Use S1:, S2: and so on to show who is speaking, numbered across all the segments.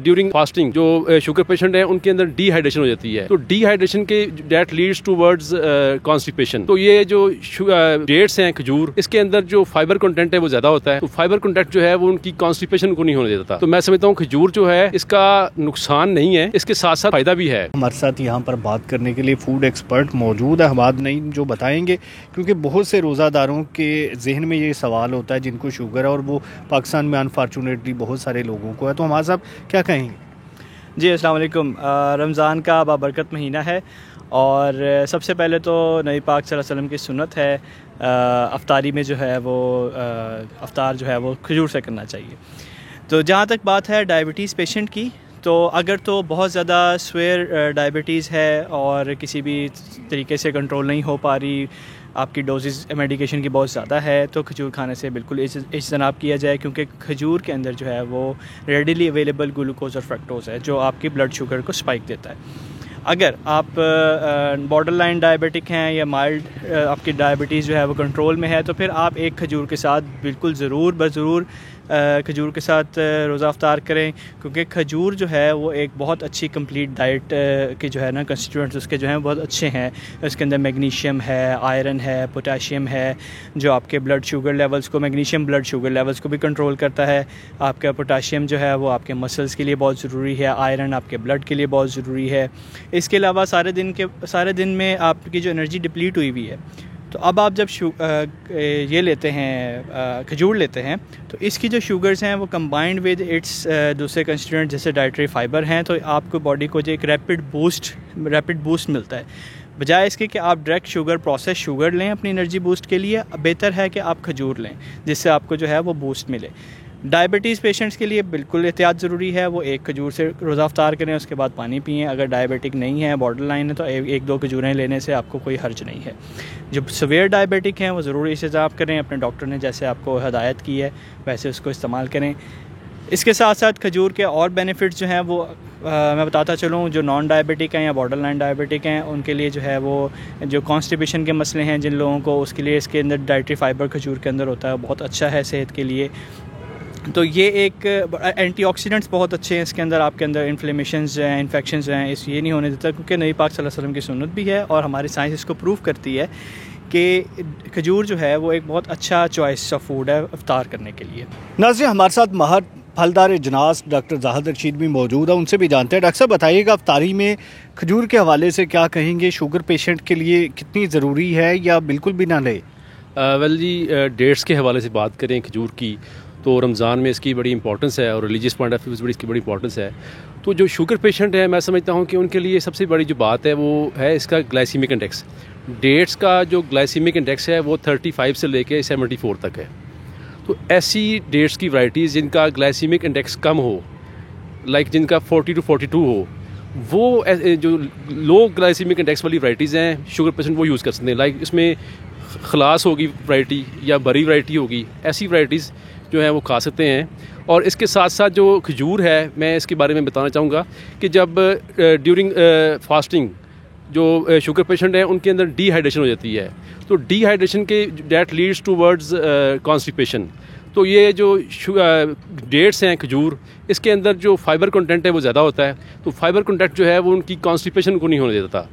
S1: During fasting جو sugar patient ہیں ان کے اندر ڈی ہائیڈریشن ہو جاتی ہے. تو ڈی ہائیڈریشن کے دیٹ لیڈس ٹوورڈز کانسٹیپیشن. تو یہ جو ڈیٹس ہیں کھجور, اس کے اندر جو فائبر کنٹینٹ ہے وہ زیادہ ہوتا ہے. تو فائبر کنٹینٹ جو ہے وہ ان کی کانسٹیپیشن کو نہیں ہونے دیتا. تو میں سمجھتا ہوں کھجور جو ہے اس کا نقصان نہیں ہے, اس کے ساتھ ساتھ فائدہ بھی ہے.
S2: ہمارے ساتھ یہاں پر بات کرنے کے لیے فوڈ ایکسپرٹ موجود ہے حماد نعیم, جو بتائیں گے, کیونکہ بہت سے روزہ داروں کے ذہن میں یہ سوال ہوتا ہے جن کو شوگر ہے, اور وہ پاکستان میں انفارچونیٹلی بہت سارے لوگوں کو ہے. تو حماد صاحب کیا کہیں گے؟
S3: جی السلام علیکم. رمضان کا بابرکت مہینہ ہے, اور سب سے پہلے تو نبی پاک صلی اللہ علیہ وسلم کی سنت ہے افطاری میں جو ہے وہ افطار جو ہے وہ کھجور سے کرنا چاہیے. تو جہاں تک بات ہے ڈائبٹیز پیشنٹ کی, تو اگر تو بہت زیادہ سویئر ڈائبٹیز ہے اور کسی بھی طریقے سے کنٹرول نہیں ہو پا رہی, آپ کی ڈوزز میڈیکیشن کی بہت زیادہ ہے, تو کھجور کھانے سے بالکل اجتناب کیا جائے, کیونکہ کھجور کے اندر جو ہے وہ ریڈیلی اویلیبل گلوکوز اور فریکٹوز ہے جو آپ کی بلڈ شوگر کو اسپائک دیتا ہے. اگر آپ بارڈر لائن ڈائبیٹک ہیں یا مائلڈ آپ کی ڈائبٹیز جو ہے وہ کنٹرول میں ہے, تو پھر آپ ایک کھجور کے ساتھ بالکل ضرور کھجور کے ساتھ روزہ افطار کریں, کیونکہ کھجور جو ہے وہ ایک بہت اچھی کمپلیٹ ڈائٹ کی جو ہے نا کنسٹیٹوئنٹس اس کے جو ہیں بہت اچھے ہیں. اس کے اندر میگنیشیم ہے, آئرن ہے, پوٹاشیم ہے, جو آپ کے بلڈ شوگر لیولز کو, میگنیشیم بلڈ شوگر لیولز کو بھی کنٹرول کرتا ہے. آپ کا پوٹاشیم جو ہے وہ آپ کے مسلز کے لیے بہت ضروری ہے, آئرن آپ کے بلڈ کے لیے بہت ضروری ہے. اس کے علاوہ سارے دن میں آپ کی جو انرجی ڈپلیٹ ہوئی ہوئی ہے, تو اب آپ جب یہ لیتے ہیں کھجور لیتے ہیں, تو اس کی جو شوگرز ہیں وہ کمبائنڈ ود اٹس دوسرے کنسٹیٹوئنٹ جیسے ڈائٹری فائبر ہیں, تو آپ کو باڈی کو جو ایک ریپڈ بوسٹ ملتا ہے. بجائے اس کے کہ آپ ڈائریکٹ شوگر پروسیس شوگر لیں اپنی انرجی بوسٹ کے لیے, بہتر ہے کہ آپ کھجور لیں جس سے آپ کو جو ہے وہ بوسٹ ملے. ڈائبٹیز پیشنٹس کے لیے بالکل احتیاط ضروری ہے, وہ ایک کھجور سے روزہ افطار کریں, اس کے بعد پانی پئیں. اگر ڈائبٹک نہیں ہے, بارڈر لائن ہے, تو ایک دو کھجوریں لینے سے آپ کو کوئی حرج نہیں ہے. جو سویئر ڈائبٹک ہیں وہ ضروری احتساب کریں, اپنے ڈاکٹر نے جیسے آپ کو ہدایت کی ہے ویسے اس کو استعمال کریں. اس کے ساتھ ساتھ کھجور کے اور بینیفٹس جو ہیں وہ میں بتاتا چلوں. جو نان ڈائبٹک ہیں یا بارڈر لائن ڈائبٹک ہیں ان کے لیے جو ہے وہ جو کانسٹیپیشن کے مسئلے ہیں جن لوگوں کو, اس کے لیے اس کے اندر ڈائٹری فائبر کھجور کے اندر ہوتا ہے, بہت اچھا ہے صحت کے لیے. تو یہ ایک اینٹی آکسیڈنٹس بہت اچھے ہیں اس کے اندر, آپ کے اندر انفلیمیشنز ہیں, انفیکشنز ہیں, اس یہ نہیں ہونے دیتا, کیونکہ نبی پاک صلی اللہ علیہ وسلم کی سنت بھی ہے, اور ہماری سائنس اس کو پروف کرتی ہے کہ کھجور جو ہے وہ ایک بہت اچھا چوائس آف فوڈ ہے افطار کرنے کے لیے.
S2: ناظرین, ہمارے ساتھ ماہر پھلدار اجناس ڈاکٹر زاہد رشید بھی موجود ہے, ان سے بھی جانتے ہیں. ڈاکٹر صاحب بتائیے گا افطاری میں کھجور کے حوالے سے کیا کہیں گے؟ شوگر پیشنٹ کے لیے کتنی ضروری ہے یا بالکل بھی نہ لے؟
S1: ویل جی, ڈیٹس کے حوالے سے بات کریں کھجور کی, تو رمضان میں اس کی بڑی امپورٹنس ہے, اور ریلیجیس پوائنٹ آف ویو سے اس کی بڑی امپورٹنس ہے. تو جو شوگر پیشنٹ ہے, میں سمجھتا ہوں کہ ان کے لیے سب سے بڑی جو بات ہے وہ ہے اس کا گلائسیمک انڈیکس. ڈیٹس کا جو گلائسیمک انڈیکس ہے وہ 35 سے لے کے 74 تک ہے. تو ایسی ڈیٹس کی ورائٹیز جن کا گلائسیمک انڈیکس کم ہو, لائک جن کا 40 to 42 ہو, وہ جو لو گلائسیمک انڈیکس والی ورائٹیز ہیں شوگر پیشنٹ وہ یوز کر سکتے ہیں. لائک اس میں خلاص ہوگی ورائٹی یا بری ورائٹی ہوگی, ایسی ورائٹیز جو ہیں وہ کھا سکتے ہیں. اور اس کے ساتھ ساتھ جو کھجور ہے, میں اس کے بارے میں بتانا چاہوں گا کہ جب ڈیورنگ فاسٹنگ جو شوگر پیشنٹ ہیں ان کے اندر ڈی ہائیڈریشن ہو جاتی ہے, تو ڈی ہائیڈریشن کے دیٹ لیڈس ٹوورڈز کانسٹیپیشن. تو یہ جو ڈیٹس ہیں کھجور, اس کے اندر جو فائبر کنٹینٹ ہے وہ زیادہ ہوتا ہے. تو فائبر کنٹینٹ جو ہے وہ ان کی کانسٹیپیشن کو نہیں ہونے دیتا.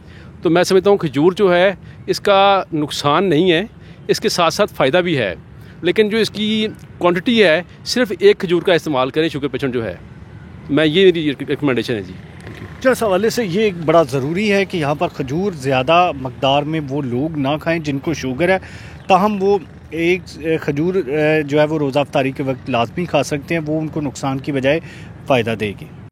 S1: تو میں سمجھتا ہوں کھجور جو ہے اس کا نقصان نہیں ہے, اس کے ساتھ ساتھ فائدہ بھی ہے. لیکن جو اس کی کوانٹٹی ہے, صرف ایک کھجور کا استعمال کریں شوگر پیشنٹ جو ہے. میں یہ میری ریکمنڈیشن ہے جی.
S2: اس حوالے سے یہ ایک بڑا ضروری ہے کہ یہاں پر کھجور زیادہ مقدار میں وہ لوگ نہ کھائیں جن کو شوگر ہے, تاہم وہ ایک کھجور جو ہے وہ روزہ افطاری کے وقت لازمی کھا سکتے ہیں, وہ ان کو نقصان کی بجائے فائدہ دے گی.